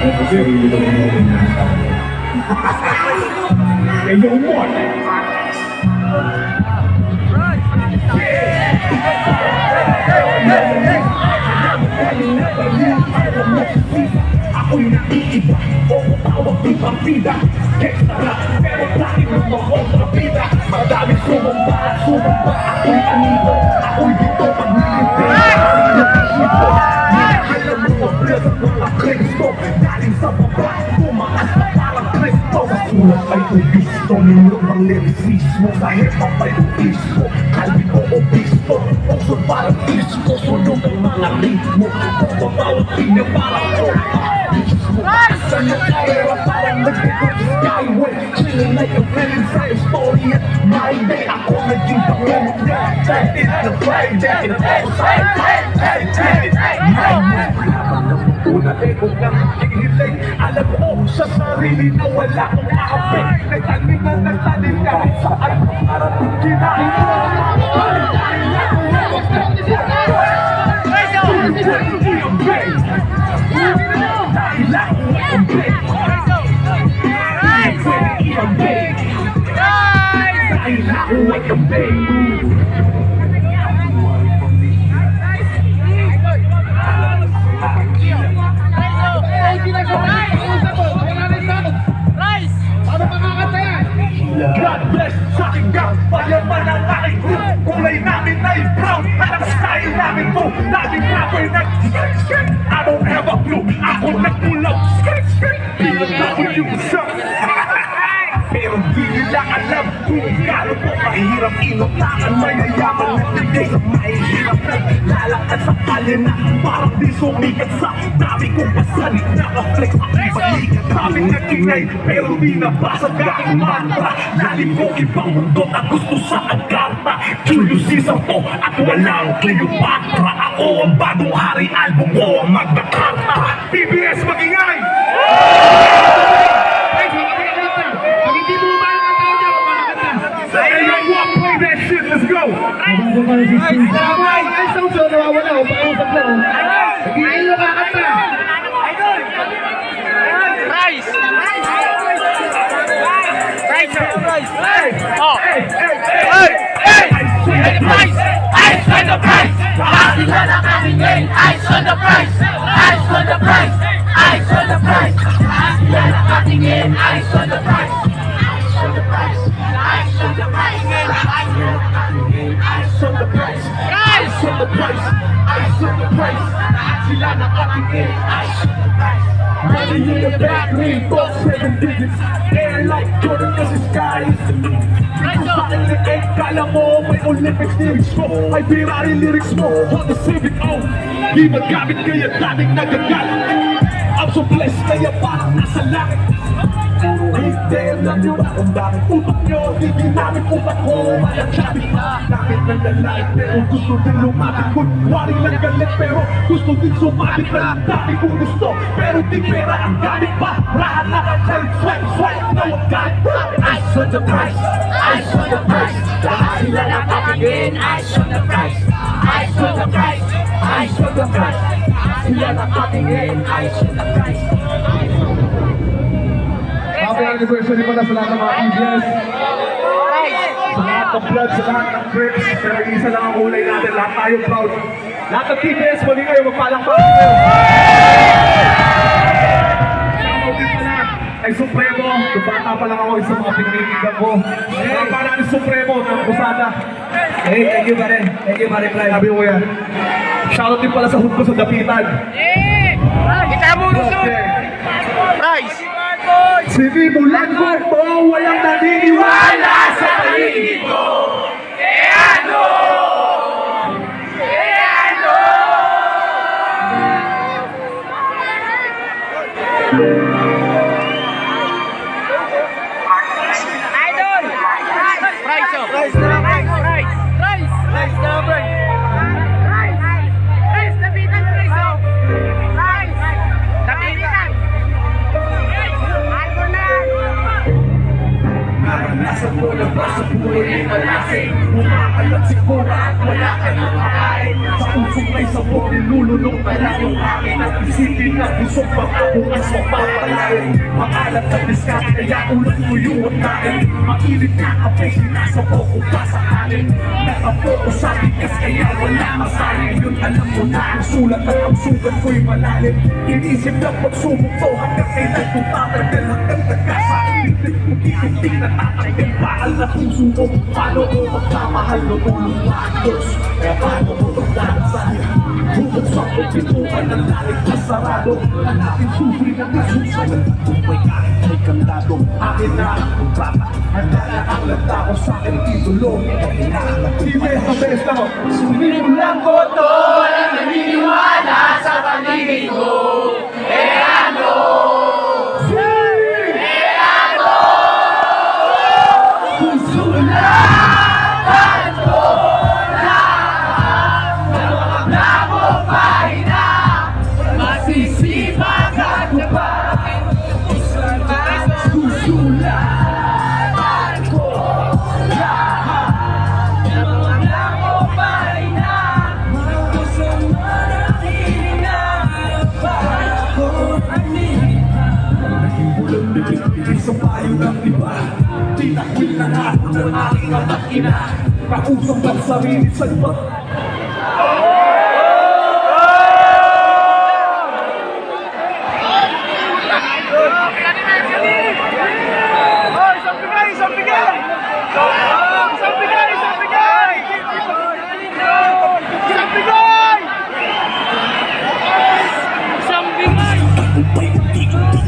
Ang sarili ko na pinasa. Ngayon mo! Ako'y naiiba o tawag di partida. Extra, pero bakit mo kontrabida? Madaming sumamba, ako'y amigo. Ako'y dito pag nilipin. Alam mo ang bless at mga Kristo. Galing sa baba, tumaas na parang Kristo. Sulat ay tubisto, nilumbang lyricismo. Kahit papay tubisto, kalbi ko obisto. Puso parang disco, sunog ang mga ritmo. Kung bawat pinya parang sa nakayara parang nagpipot skyway. Chilling like a feeling sa story at my day. Ako naging pangalit niya. That is the Friday. My man. Una ekot lang hihilay. Alam ko sa sarili na wala kong maapi. Nagtanim na nagtanim kahit saan. Para kinain mo. God bless sa aking gang, payaman ang aking group. Kulay namin ay brown, at ang style namin to. Laging rapper na skirt. I don't have a clue, ako nagpulang skirt. Bilang ako yung shot. Pero di nila alam kung gano'n po mahirap inutangan. Mayayaman na tigay sa mahihirap na lalakad sa kalina. Parang di sumikat sa dami kong pasalit. Naka-flex ang ibalikat. Daming nagingay pero di nabasag aking mantra. Lalim ko ibang mundo na gusto sa Agartha. Julius Caesar to at walang Cleopatra. Ako ang bagong hari, album ko ang Magna Carta. PBS magingay! Let's go! Ay, sound so nawawala o pakausap lang o. Hindi nyo kakanta. Rice! Oh! Ice on the price! Bakit na lang aming ngayon? Ice on the price! Ice on the price! Ice on the price! Bakit na lang aming ngayon? Ice on the price! Ice on the price! Ice on the price! Ice on the price! Ice on the price! Ice on the price! Lahat sila nakatingin. Ice on the price! Money in the back, green box, 7 digits. Air like Jordan, cause the sky is the limit. Kung sa liit, kala mo may Olympics lyrics mo. Ay Ferrari lyrics mo, Honda Civic, oh. Di magamit kaya dating nagagalit. I'm so blessed, kaya parang nasa langit. Detail lang nyo ba kung bakit utak nyo? Hindi namin utak ko, malakabit. Nakit ng lalait pero gusto din lumapit. Kunwari lang galit pero gusto din sumabit. Ang dami kong gusto pero di pera ang gamit pa. Rahan na kahit swipe na wag kahit Ice on the price! Ice on the price! Lahat sila nakatingin. Ice on the price! Ice on the price! Ice on the price! Lahat sila nakatingin. Ice on the price! Happy anniversary pala sa lahat ng mga PBS. Sa lahat ng vlog, sa lahat ng trips. Pero isa lang ang kulay natin, lahat tayo proud. Lahat ng PBS, muli kayo, magpalang-palang kayo. Shoutout din pala kay Supremo. Kung bata pa lang ako, isang mga pinanitigam ko. Mga para ni Supremo, ng Kusada. Hey, thank you pare. Thank you pare, Fly. Sabi ko yan. Shoutout din pala sa hood ko sa Dapitan. Kita mo nung Rice! Sinimulan ko po, walang naniniwala sa paligid ko. Ano? Idol! Rice! Oh! Rice! Rice! Rice! Rice na ba? Rice! Rice! Napitan mo Rice! Oh! Rice! Napitan! Naranasan mo na ba sa buhay ay malasin? Umakalat siguro at wala ka nang makain. Sa pusong may sabon, nilulunok na pala yung akin at isipin na gusto pang ako ang mapapalain. Maalat na diskarte kaya ulat ko yung kain. Mainit na kape, sinasabok ko pa sa alin. Nakapoko sa bigas kaya wala masahin. Yun alam mo na ang sulat at ang sugat ko'y malalim. Inisip na pagsubok to hanggang kailan kong tatagal. Hanggang nagkasain, titik na tatanggal. Paal na puso ko, paano ko magkamahal no tulong na ang Diyos. Kaya paano ko magdadasan? Bubuksan ko pintuan ng langit na sarado. Hanapin susi na nasusunod. Kung may kahit may kandado, akin na ang kontrata. Handa na ang lagda ko sa aking titulo. Besta mo. Sulit lang ko to, walang naniniwala sa paligid ko. Susulatan ko lahat ng mga plano pahina. Masisipagan ko pa. Susulatan ko lahat ng mga plano pahina. Masama na hinahapon ang Naging bulan bibig sa payo ng iba. Tinakwil na natin ng aking anak ina. Kausap ang sarili sa iba.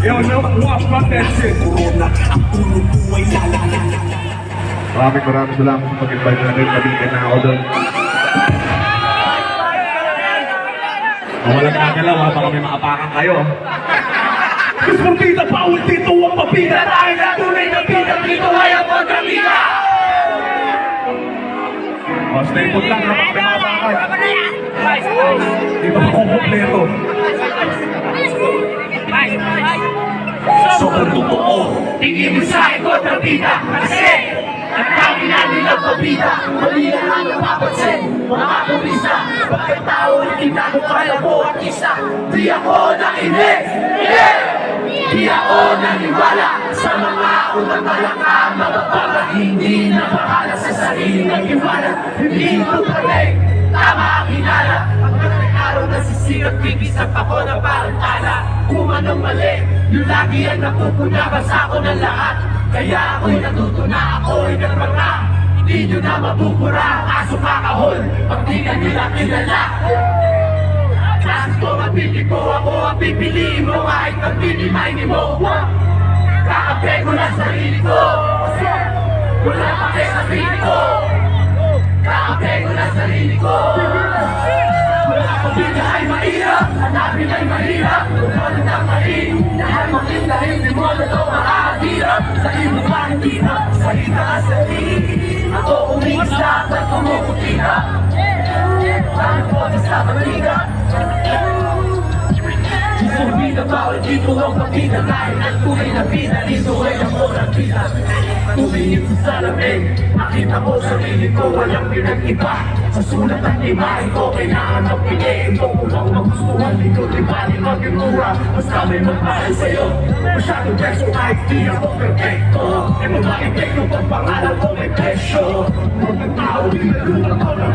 Yo, no, watch my that shit. Maraming salamat sa pag-invite natin. Nabigyan na ako doon. Kung walang nagalaw, baka may maapakan kayo. Kung bida bawal dito ang mabida. Dahil na tunay na bida, dito ay ang pagkabida. O, stay put lang. Baka may maapakan. Di ba ako kompleto? Sobrang totoo, tingin mo sa ikot na bida. Kasi, ang dami na nilang pabida. Mali na lang napapansin, mga turista. Pagkatao na tinago kaya mo at isa. Di ako nainis, di ako naniwala sa mga unang malaka. Mga para hindi na mahala sa sarili ng iwala. Hindi mo pwede, tama ang hinala. Pagkatay araw na sisirat, kikisak ako na parang tala. Kung anong mali, yun lagi ang napupunabasa ko ng lahat. Kaya ako'y natuto na ako'y nagpaka. Hindi nyo na mabubura ang aso kakahol pag di ka nila kilala. Kasi kung ang pili ko, ako ang pipiliin mo. Kahit pag pinimay mo, kakampi ko na sarili ko. Wala pa kay sarili ko. Kakampi ko na sarili ko. Wala pa bida ay mahirap, hanapin ay mahirap. Kung ang mahirap, dahil makita hindi mo na ito makakahirap. Sa imo pa hindi na, salita ka sa tingin. Ako umiisa at kumukutina. Paano ko na sa baliga? Isang bida bawal dito ang pagkita. Dahil ang tunay na bida, dito ay ang murang bida. Tumingin sa salamin, nakita ko sarili ko, walang pinag-iba. Sa sulat at imahe ko, kailangan ang piliin mo. Kung ang magustuhan dito, di ba di maging mura? Basta may magmahal sa'yo. Masyadong beso kahit di ako perfecto. E mabaibig nung pagpangalan ko may presyo. Kung ang tao, di na lulang ko ng